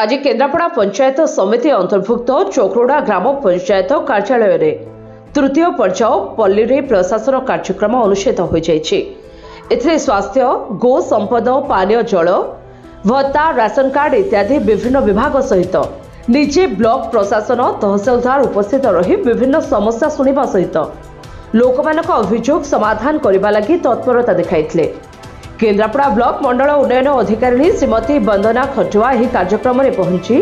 आज केन्द्रापड़ा पंचायत समिति अंतर्भुक्त चोकरोडा ग्राम पंचायत कार्यालय रे तृतीय पर्याय पल्ली प्रशासन कार्यक्रम अनुष्ठित हो जाए। स्वास्थ्य गो संपद पानीय जल भत्ता राशन कार्ड इत्यादि विभिन्न विभाग सहित निजे ब्लॉक प्रशासन तहसीलदार उपस्थित रही विभिन्न समस्या सुनिबा सहित लोकमानक अभियोग समाधान करने लगी तत्परता देखाइथिले। केन्द्रापड़ा ब्लॉक मंडल उन्नयन अधिकारी श्रीमती वंदना खटुआ यह कार्यक्रम में पहुंची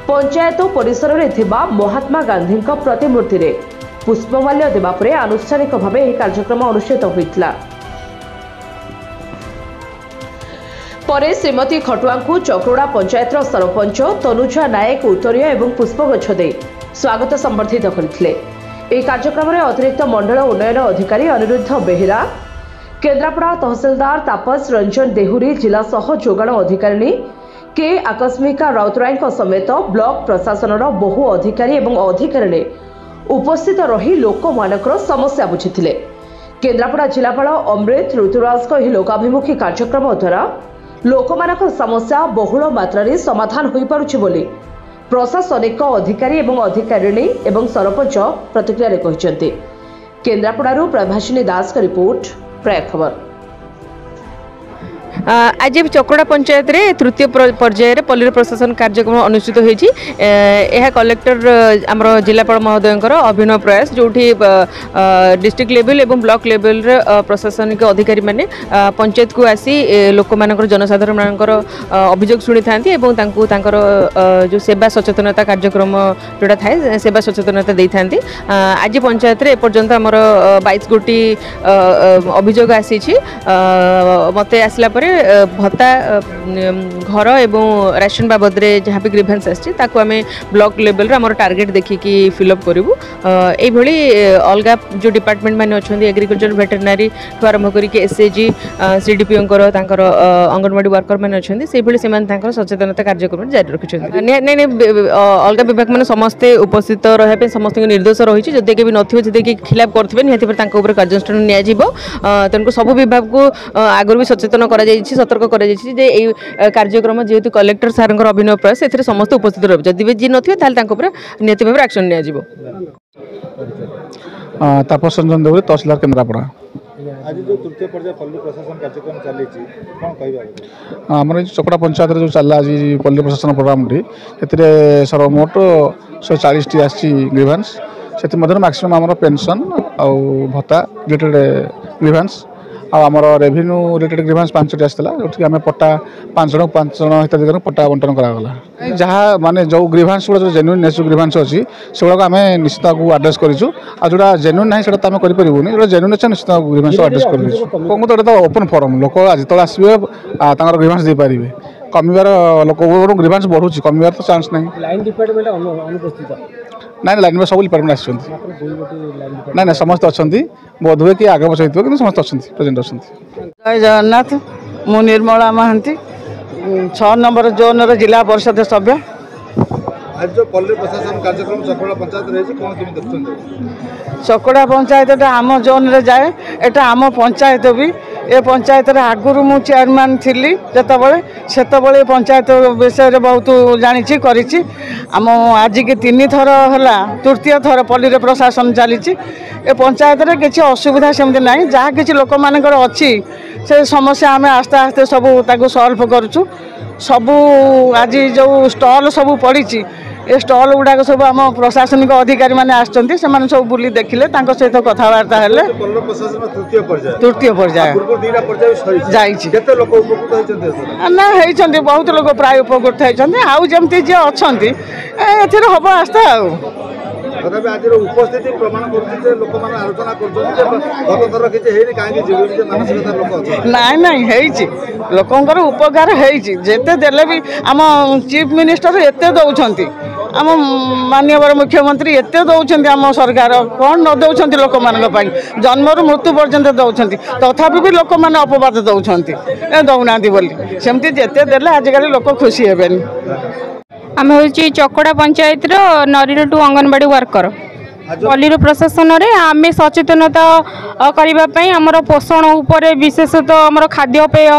पंचायत परिसर में थिबा महात्मा गांधी प्रतिमूर्ति रे पुष्पमाल्य देवा परे आनुष्ठानिक भाव यह कार्यक्रम अनुष्ठित होइतिला। परे श्रीमती खटुआ को चक्रोड़ा पंचायत सरपंच तनुजा नायक उत्तरीय एवं पुष्पगछ दे स्वागत संबर्धित करथिले। यह कार्यक्रम में अतिरिक्त मंडल उन्नयन अधिकारी अनिरुद्ध बेहेरा, केन्द्रापड़ा तहसीलदार तापस रंजन देहुरी, जिला सह जोगाण अधिकारी के आकस्मिका राउतराय समेत ब्लॉक प्रशासन बहु अधिकारी एवं अधिकारी उपस्थित रही लोक मानकर समस्या बुझीथिले। केन्द्रापड़ा जिलापाल अमृत ऋतुराज लोकाभिमुखी कार्यक्रम द्वारा लोकमानक समस्या बहुल मात्रा समाधान हो पारुछि बोली प्रशासनिक अधिकारी एवं अधिकारी एवं सरपंच प्रतिक्रिया कहते। केन्द्रापड़ारू प्रभासिनी दास का रिपोर्ट, प्राय खबर। आज चक्रोडा पंचायत रे तृतीय पर्याय पल्ली प्रशासन कार्यक्रम अनुष्ठित होती। कलेक्टर आमर जिलापाल महोदय अभिनव प्रयास जो डिस्ट्रिक्ट लेवल और ब्लॉक लेवल प्रशासनिक अधिकारी माने पंचायत को आसी लोक मानकर जनसाधारण मानकर अभियोग शुणी था जो सेवा सचेतनता कार्यक्रम जोड़ा थाए सेवा सचेतनता दे था। आज पंचायत रे एपर्यंत आमर 22 गोटी अभियोग आसी मत आसला भत्ता घर एवं राशन बाबद रे जहाँ भी ग्रीवेंस आम ब्लॉक लेवल रे आमर टार्गेट देखिकी फिलअप करूँ। ये अलग जो डिपार्टमेंट मैंने अच्छा एग्रीकल्चर वेटेरिनरी आरंभ करके एसएजी सीडीपी अंगनवाड़ी वर्कर मैंने अच्छा से सचेतनता कार्यक्रम जारी रखिंट। अलग विभाग मैंने समस्ते उपस्थित रहा समस्त निर्देश रही जदि भी नथि खिलाफ करेंगे निहत कार्यानुष्ठान तेणुक सब विभाग को आगुरी भी सचेतन कर सतर्क कर कार्यक्रम जेहेतु कलेक्टर सार अभिनव प्रयास ए समस्त उपस्थित रहे जदि भी जी नथिबे निहत भाव एक्शन नियाजिबो। तापस रंजन देवरी तहसीलदार केन्द्रापड़ा। आज जो तृतीय पर्याय पल्ली प्रशासन कार्यक्रम चली कौन कह आम चक्रोडा पंचायत जो चला आज पल्ली प्रशासन प्रोग्राम सर्वमोट 140 टी आसी ग्रीवेंस से मैक्सिमम आम पेंशन आउ भत्ता रिलेटेड ग्रीवेंस आमर रेवेन्यू रिलेटेड ग्रीवेंस 5टी आसाला जो आम पट्टा 5 जन हिताधिकारी पट्टा बंटन करागला। जहाँ माने जो ग्रीवेंस गुड़ा जो जेन्युइन नेचुर ग्रीवेंस अच्छी से आम निश्चित आड्रेस करूँ आ जो जेन्युइन ना से आम करूँ जो जेन्युइन अच्छे निश्चित ग्रीवेंस आड्रेस करूँ। तो ओपन फोरम लोक आज जो आसवे ग्रीवेंस दे पारे कमिबार लोक ग्रीवेंस बढ़ू कमिबार तो चांस ना ना लाइन में सब डिपार्टमेंट ना ना समस्त अच्छा बोध हुए कि आगे बस कि समस्त अच्छा प्रेजेंट अच्छा। जय जगन्नाथ, मु निर्मला महांती 6 नंबर जोन जिला परिषद सभ्य। आज जो पल्ली प्रशासन कार्यक्रम चक्रोडा पंचायत रही कौन केमी देखुं? चक्रोडा पंचायत आम जोन रे जाए एटा आम पंचायत भी ए पंचायत आगुरी मु चेयरमैन थी से पंचायत विषय बहुत जानी करी आम आज की 3 थर है तृतीय थर पल्ली प्रशासन चली पंचायत रे किसी असुविधा सेमती ना जहाँ किसी लोक मानकर अच्छी से समस्या आम आस्ते आस्ते सब सल्व करूँ। सबू आज जो स्टल सब पड़ी ए स्टल गुड़ाक सब आम प्रशासनिक अधिकारी मैंने आसछन्ति से सब बुली देखिले सहित कथबार्ता हेले। तृतीय पर्याय ना होती बहुत लोग प्राय उपकृत होती आउ जमती जी अच्छा ए हम आस्था आज उपस्थिति प्रमाण आलोचना कर लोकंर उपकार होते देले भी आम चीफ मिनिस्टर एत दौरान आम माननीय मुख्यमंत्री एत दौरान आम सरकार कौन न दौरान लोक मान जन्मर मृत्यु पर्यंत दौरान तथापि भी लोक मैंने अपवाद दौरान दौना बोली सेमती जिते देले आजिकल लोक खुशी हेबेनी। आम हूँ चक्रोडा पंचायत नरीर टू अंगनवाड़ी वर्कर पल्लीर प्रशासन रे आमे सचेतनता करने आमर पोषण उपर विशेषतः आमर खाद्यपेय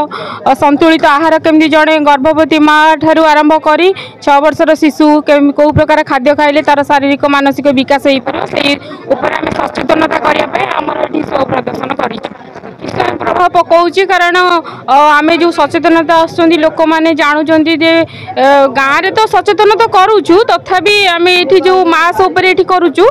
संतुलित आहार केमती जड़े गर्भवती माँ ठारू आरंभ कर 6 वर्षर शिशु कौ प्रकार खाद्य खाइले तार शारीरिक मानसिक विकास हो पार से सचेतनता करने आमर ये शो प्रदर्शन कर प्रभाव पकाउची कारण आमे जो सचेतनता आसुँच लोक मैंने जानूँ गाँव में तो सचेतन तो करुचु तथापि आम ये जो मास उपर करुचु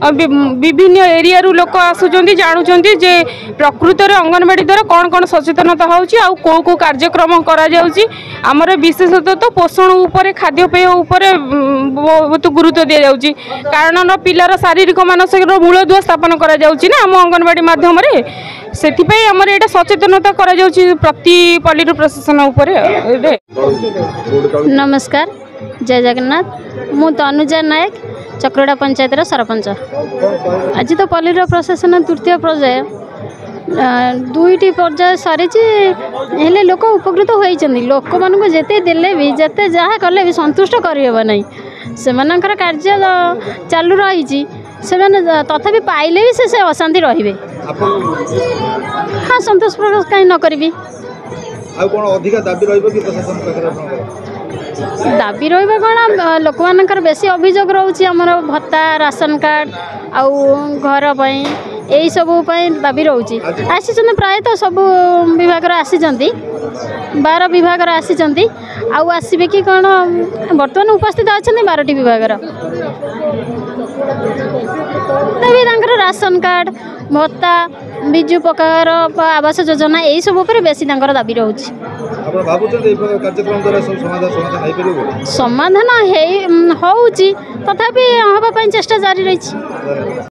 विभिन्न एरिया रु लोक आसुँच जानूँ जे प्रकृत अंगनवाड़ी द्वारा कौन कौन सचेतनता होची आउ को को कार्यक्रम करा जाउची आमर विशेषतः तो पोषण उपर खाद्यपेय उपर बहुत गुरुत्व दि जाउची कारण पिलार शारीरिक मानसिक मूलदुआ स्थापन करा जाउची ना आम अंगनवाड़ी माध्यम से आमर यहाँ सचेतनता करा जाउची प्रति पल्लीर प्रशासन उपर। नमस्कार जय जगन्नाथ मु तनुजा नायक चक्रोड़ा पंचायत सरपंच। आज तो पल्लीर प्रशासन तृतीय पर्याय 2टी पर्याय सरी हेले लोक उपकृत होती लोक मानक जिते देले भी जिते जहाँ कले भी संतुष्ट करना से कार्य चालू रही तथापि पाइले भी से अशांति रे हाँ संतोष प्रकाश कहीं न करी दाबी रही कौन लोक मानकर बेसी अभियोग रोचे आमर भत्ता राशन कार्ड आउ घर यही सब दाबी रोचे आसी प्रायतः सब विभाग आसी 12 विभाग आसी आसबे कि कौन बर्तमान उपस्थित अच्छा 12टी विभाग राशन कार्ड भत्ता विजु पक्कार आवास योजना यही सब बेसी दाबी रोचे समाधान हो तथापि हाँपाई चेष्टा जारी रही।